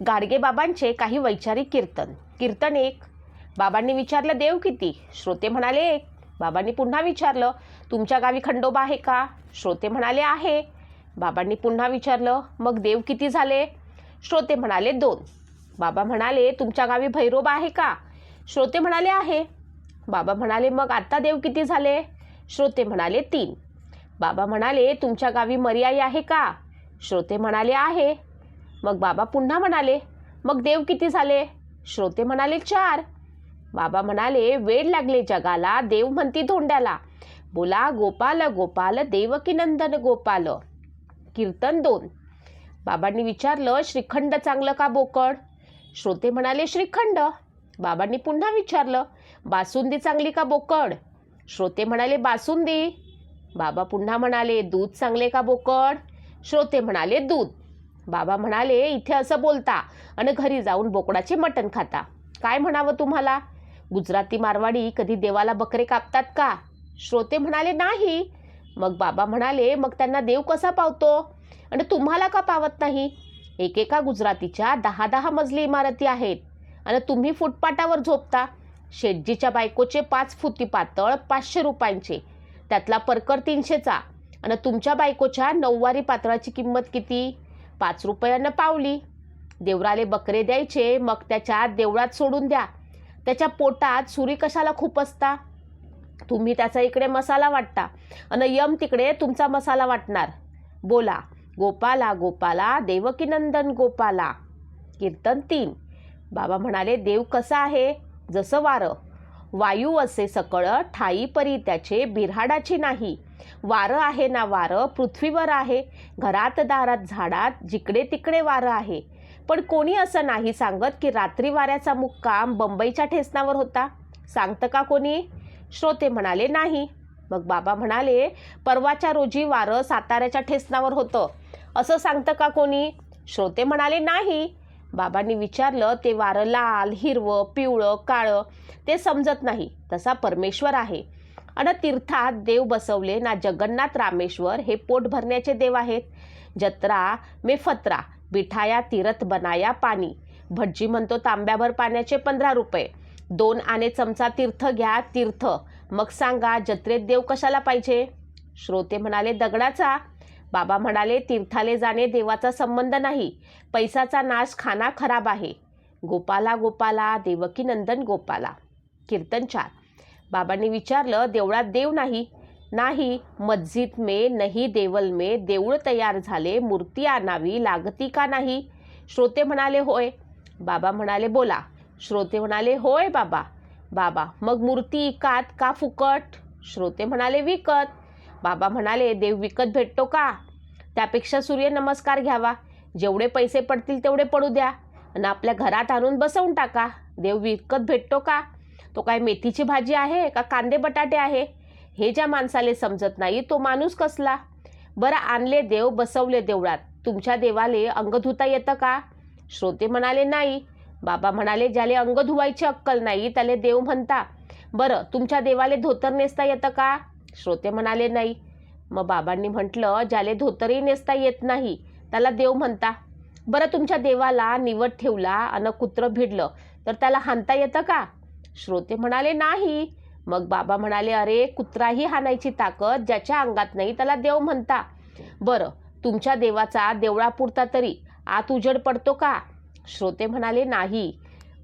गाडगेबाबांचे काही वैचारिक कीर्तन. कीर्तन 1. बाबांनी विचारलं, देव किती? श्रोते म्हणाले 1. बाबांनी पुन्हा विचारलं, तुमच्या गावी खंडोबा आहे का? श्रोते म्हणाले आहे. बाबांनी पुन्हा विचारलं, मग देव किती झाले? श्रोते म्हणाले 2. बाबा म्हणाले, तुमच्या गावी भैरोबा आहे का? श्रोते म्हणाले आहे. बाबा म्हणाले, मग आता देव किती झाले? श्रोते म्हणाले 3. बाबा म्हणाले, तुमच्या गावी मर्याई आहे का? श्रोते म्हणाले आहे. मग बाबा पुन्हा म्हणाले, मग देव किती झाले? श्रोते म्हणाले 4. बाबा म्हणाले, वेड लागले जगाला, देव म्हणती धोंड्याला. बोला गोपाल गोपाल देवकी नंदन गोपाल. कीर्तन 2. बाबांनी विचारलं, श्रीखंड चांगलं का बोकड? श्रोते म्हणाले श्रीखंड. बाबांनी पुन्हा विचारलं, बासुंदी चांगली का बोकड? श्रोते म्हणाले बासुंदी. बाबा पुन्हा म्हणाले, दूध चांगले का बोकड? श्रोते म्हणाले दूध. बाबा म्हणाले, इथे असं बोलता आणि घरी जाऊन बोकडाचे मटण खाता. काय म्हणावं तुम्हाला? गुजराती मारवाडी कधी देवाला बकरे कापतात का? श्रोते म्हणाले नाही. मग बाबा म्हणाले, मग त्यांना देव कसा पावतो आणि तुम्हाला का पावत नाही? एकेका गुजरातीच्या 10-10 मजली इमारती आहेत आणि तुम्ही फुटपाटावर झोपता. शेटजीच्या बायकोचे 5 फुटी पातळ 500 रुपयांचे, त्यातला परकर 300चा आणि तुमच्या बायकोच्या 9वारी पातळाची किंमत किती? 5 रुपयांना पावली. देवराले बकरे द्यायचे, मग त्याच्या देवळात सोडून द्या. त्याच्या पोटात सुरी कशाला खूप असता? तुम्ही त्याचा इकडे मसाला वाटता आणि यम तिकडे तुमचा मसाला वाटणार. बोला गोपाला गोपाला देवकी नंदन गोपाला. कीर्तन 3. बाबा म्हणाले, देव कसा आहे? जसं वारं. वायू असे सकळ ठाई परी त्याचे बिऱ्हाडाची नाही. वारं आहे ना वारं पृथ्वीवर आहे, घरात दारात झाडात जिकडे तिकडे वारं आहे. पण कोणी असं नाही सांगत की रात्री वाऱ्याचा मुक्काम बंबईच्या ठेसनावर होता. सांगतं का कोणी? श्रोते म्हणाले नाही. मग बाबा म्हणाले, परवाच्या रोजी वारं साताऱ्याच्या ठेसनावर होतं असं सांगतं का कोणी? श्रोते म्हणाले नाही. बाबांनी विचारलं, ते वारं लाल, हिरवं, पिवळं, काळं ते समजत नाही. तसा परमेश्वर आहे. आणि तीर्थात देव बसवले ना, जगन्नाथ रामेश्वर हे पोट भरण्याचे देव आहेत. जत्रा में फत्रा बिठाया तीरथ बनाया पाणी. भटजी म्हणतो तांब्याभर पाण्याचे 15 रुपये. 2 आणे चमचा तीर्थ घ्या तीर्थ. मग सांगा जत्रेत देव कशाला पाहिजे? श्रोते म्हणाले दगडाचा. बाबा म्हणाले, तीर्थाले जाणे देवाचा संबंध नाही, पैसाचा नाश खाना खराब आहे. गोपाला गोपाला देवकी नंदन गोपाला. कीर्तन 4. बाबांनी विचारलं, देवळात देव नाही? नाही. मस्जिद में नाही देवल में देऊळ तयार झाले, मूर्ती आणावी लागती का नाही? श्रोते म्हणाले होय. बाबा म्हणाले बोला. श्रोते म्हणाले होय बाबा. बाबा, मग मूर्ती इकात का फुकट? श्रोते म्हणाले विकत. बाबा म्हणाले, देव विकत भेटतो का? त्यापेक्षा सूर्यनमस्कार घ्यावा. जेवढे पैसे पडतील तेवढे पडू द्या आणि आपल्या घरात आणून बसवून टाका. देव विकत भेटतो का? तो काय मेथीची भाजी आहे का कांदे बटाटे आहे? हे ज्या माणसाले समजत नाही तो माणूस कसला? बरं, आणले देव, बसवले देवळात, तुमच्या देवाले अंग धुता येतं का? श्रोते म्हणाले नाही. बाबा म्हणाले, ज्याले अंग धुवायची अक्कल नाही त्याले देव म्हणता. बरं, तुमच्या देवाले धोतर नेसता येतं का? श्रोते म्हणाले नाही. मग बाबांनी म्हटलं, ज्याले धोतरही नेसता येत नाही त्याला देव म्हणता. बरं, तुमच्या देवाला निवड ठेवला आणि कुत्रं भिडलं तर त्याला हाणता येतं का? श्रोते म्हणाले नाही. मग बाबा म्हणाले, अरे, कुत्राही हाणायची ताकद ज्याच्या अंगात नाही त्याला देव म्हणता. बरं, तुमच्या देवाचा देवळापुरता तरी आत उजेड पडतो का? श्रोते म्हणाले नाही.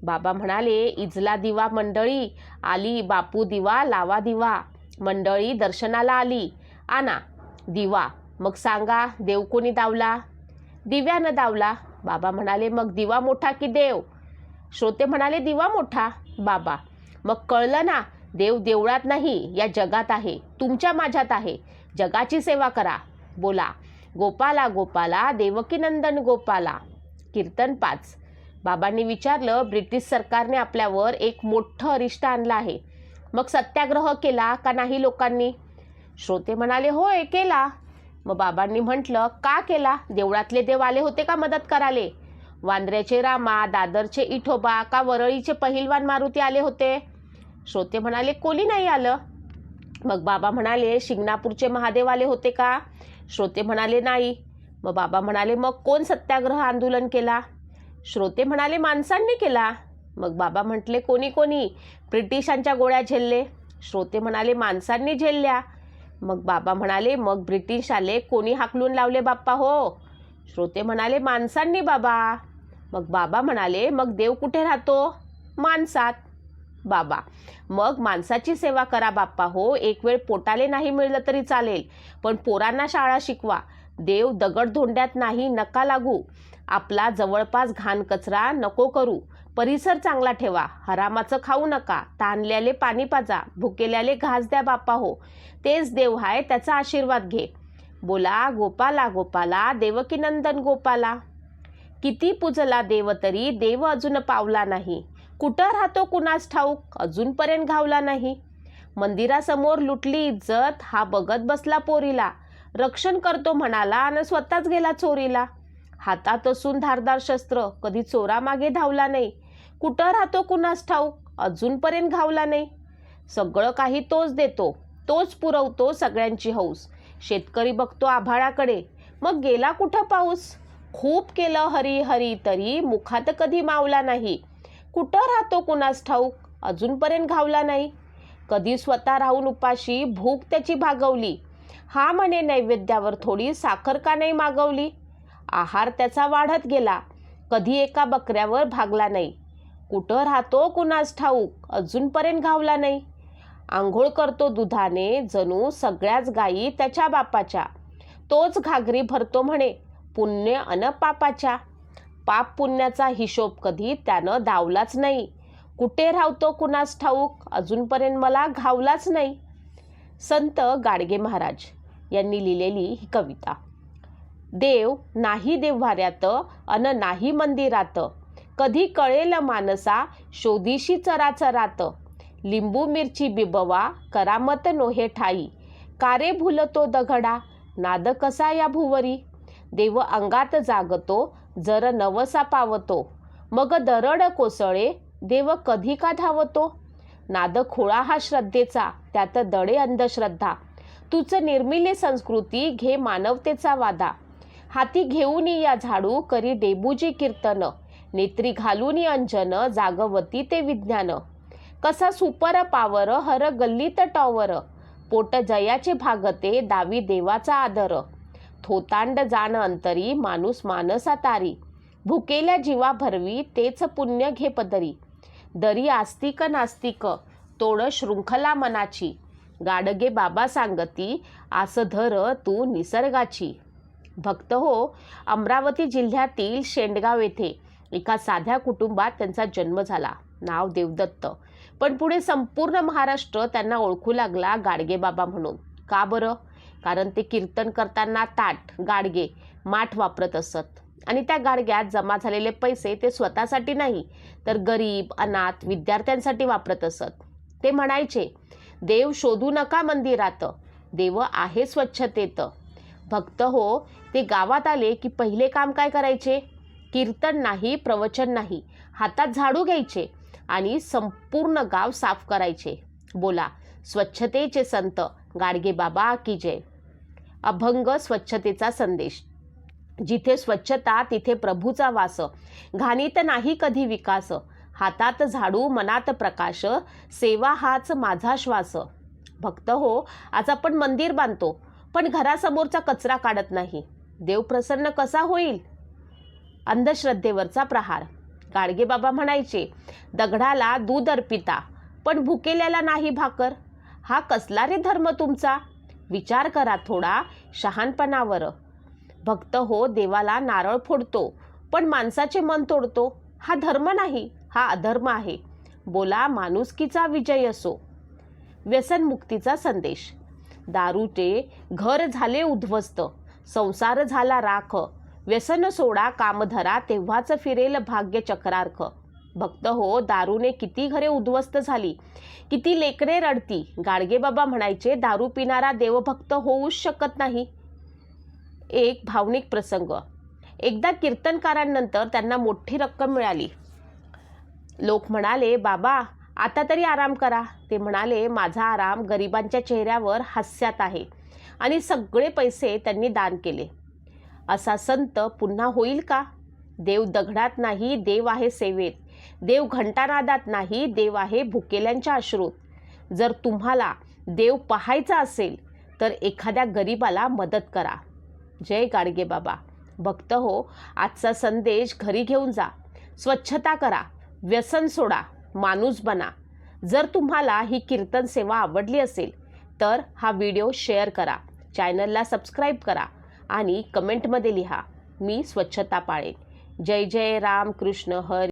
बाबा म्हणाले, इजला दिवा मंडळी आली, बापू दिवा लावा दिवा. मंडळी दर्शनाला आली, आणा दिवा. मग सांगा देव कोणी दावला? दिव्यानं दावला. बाबा म्हणाले, मग दिवा मोठा की देव? श्रोते म्हणाले, दिवा मोठा. बाबा, मग कळलं ना, देव देवळात नाही, या जगात आहे, तुमच्या माझ्यात आहे. जगाची सेवा करा. बोला गोपाला गोपाला देवकी नंदन गोपाला. कीर्तन 5. बाबांनी विचारलं, ब्रिटिश सरकारने आपल्यावर एक मोठं अरिष्ट आणलं आहे, मग सत्याग्रह केला का नाही लोकांनी? श्रोते म्हणाले होय केला. मग बाबांनी म्हटलं, का केला? देवळातले देव आले होते का मदत कराले? वांद्र्याचे रामा, दादरचे इठोबा का वरळीचे पहिलवान मारुती आले होते? श्रोते म्हणाले, कोणी नाही आलं. मग बाबा म्हणाले, शिंगणापूरचे महादेव आले होते का? श्रोते म्हणाले नाही. मग बाबा म्हणाले, मग कोण सत्याग्रह आंदोलन केला? श्रोते म्हणाले, माणसांनी केला. मग बाबा म्हटले, कोणी कोणी? ब्रिटिशांच्या गोळ्या झेलले. श्रोते म्हणाले, माणसांनी झेलल्या. मग बाबा म्हणाले, मग ब्रिटिश आले, कोणी हाकलून लावले बाप्पा हो? श्रोते म्हणाले, माणसांनी बाबा. मग बाबा म्हणाले, मग देव कुठे राहतो? माणसात. बाबा, मग माणसाची सेवा करा बाप्पा हो. एक वेळ पोटाले नाही मिळलं तरी चालेल, पण पोरांना शाळा शिकवा. देव दगडधोंड्यात नाही नका लागू. आपला जवळपास घाण कचरा नको करू. परिसर चांगला ठेवा. हरामाचं खाऊ नका. ताणल्याले पाणी पाजा. भुकेल्याले घास द्या बाप्पा हो. तेच देव हाय, त्याचा आशीर्वाद घे. बोला गोपाला गोपाला, देवकीनंदन गोपाला. किती पूजला देव तरी देव अजून पावला नाही. कुठं राहतो कुणास ठाऊक, अजूनपर्यंत घावला नाही. मंदिरासमोर लुटली इज्जत, हा बघत बसला पोरीला. रक्षण करतो म्हणाला आणि स्वतःच गेला चोरीला. हातात असून धारदार शस्त्र, कधी चोरामागे धावला नाही. कुठं राहतो कुणास ठाऊक, अजूनपर्यंत घावला नाही. सगळं काही तोच देतो, तोच पुरवतो सगळ्यांची हौस. शेतकरी बघतो आभाळाकडे, मग गेला कुठं पाऊस. खूप केलं हरी हरी तरी मुखात कधी मावला नाही. कुठं राहतो कुणास ठाऊक, अजूनपर्यंत घावला नाही. कधी स्वतः राहून उपाशी भूक त्याची भागवली. हा म्हणे नैवेद्यावर थोडी साखर का नाही मागवली. आहार त्याचा वाढत गेला, कधी एका बकऱ्यावर भागला नाही. कुठं राहतो कुणास ठाऊक, अजूनपर्यंत घावला नाही. आंघोळ करतो दुधाने जणू सगळ्याच गायी त्याच्या बापाच्या. तोच घागरी भरतो म्हणे पुण्य अन पापाच्या. पाप पुण्याचा हिशोब कधी त्यानं दावलाच नाही. कुठे राहतो कुणास ठाऊक, अजूनपर्यंत मला घावलाच नाही. संत गाडगे महाराज यांनी लिहिलेली ही कविता. देव नाही देव्हाऱ्यात अन नाही मंदिरात, कधी कळेल मानसा शोधीशी चराचरात. लिंबू मिरची बिबवा करामत नोहे ठाई, कारे भुलतो दगडा नाद कसा या भुवरी. देव अंगात जागतो जर नवसा पावतो, मग दरड कोसळे देव कधी का धावतो. नाद खोळा हा श्रद्धेचा, त्यात दडे अंधश्रद्धा. तूच निर्मिली संस्कृती घे मानवतेचा वादा. हाती घेऊन या झाडू करी डेबूजी कीर्तन, नेत्री घालून अंजन जागवती ते विज्ञान. कसा सुपर पावर हर गल्लीत टॉवर, पोट जयाचे भागते दावी देवाचा आदर. थोतांड जाण अंतरी माणूस मानसा तारी, भुकेल्या जीवा भरवी तेच पुण्य घे पदरी. दरी आस्तिक नास्तिक तोड शृंखला मनाची, गाडगे बाबा सांगती आस धर तू निसर्गाची. भक्त हो, अमरावती जिल्ह्यातील शेंडगाव येथे एका साध्या कुटुंबात त्यांचा जन्म झाला. नाव देवदत्त. पण पुढे संपूर्ण महाराष्ट्र त्यांना ओळखू लागला गाडगे बाबा म्हणून. का बरं? कारण ते कीर्तन करताना ताट, गाडगे, माठ वापरत असत. आणि त्या गाडग्यात जमा झालेले पैसे ते स्वतःसाठी नाही, तर गरीब, अनाथ, विद्यार्थ्यांसाठी वापरत असत. ते म्हणायचे, देव शोधू नका मंदिरात, देव आहे स्वच्छतेत. भक्त हो, ते गावात आले की पहिले काम काय करायचे? कीर्तन नाही, प्रवचन नाही, हातात झाडू घ्यायचे आणि संपूर्ण गाव साफ करायचे. बोला स्वच्छतेचे संत गाडगे बाबा की जय. अभंग स्वच्छतेचा संदेश. जिथे स्वच्छता तिथे प्रभूचा वास, घाणीत नाही कधी विकास. हातात झाडू मनात प्रकाश, सेवा हाच माझा श्वास. भक्त हो, आज आपण मंदिर बांधतो पण घरासमोरचा कचरा काढत नाही. देव प्रसन्न कसा होईल? अंधश्रद्धेवरचा प्रहार. गाडगे बाबा म्हणायचे, दगडाला दूध अर्पिता पण भुकेल्याला नाही भाकर. हा कसला रे धर्म तुमचा? विचार करा थोडा शहाणपणावर. भक्त हो, देवाला नारळ फोडतो पण माणसाचे मन तोडतो. हा धर्म नाही, हा अधर्म आहे. बोला माणुसकीचा विजय असो. व्यसनमुक्तीचा संदेश. दारूचे घर झाले उद्ध्वस्त, संसार झाला राख. व्यसन सोडा काम धरा तेव्हाच फिरेल भाग्य चक्रार्क. भक्त हो, दारूने किती घरे उद्ध्वस्त झाली, किती लेकरे रडती. गाडगे बाबा म्हणायचे, दारू पिणारा देवभक्त होऊच शकत नाही. एक भावनिक प्रसंग. एकदा कीर्तनकारांनंतर त्यांना मोठी रक्कम मिळाली. लोक म्हणाले, बाबा आता तरी आराम करा. ते म्हणाले, माझा आराम गरिबांच्या चेहऱ्यावर हास्यात आहे. आणि सगळे पैसे त्यांनी दान केले. असा संत पुन्हा होईल का? देव दगडात नाही, देव आहे सेवेत. देव घंटानादात नाही, देव आहे भुकेल्यांच्या अश्रूत. जर तुम्हाला देव पाहायचा असेल तर एखाद्या गरीबाला मदत करा. जय गाडगे बाबा. भक्त हो, आजचा संदेश घरी घेऊन जा. स्वच्छता करा, व्यसन सोडा, माणूस बना. जर तुम्हाला ही कीर्तन सेवा आवडली असेल तर हा व्हिडिओ शेअर करा, चॅनलला सबस्क्राईब करा आणि कमेंटमध्ये लिहा, मी स्वच्छता पाळेन. जय जय राम कृष्ण हरी.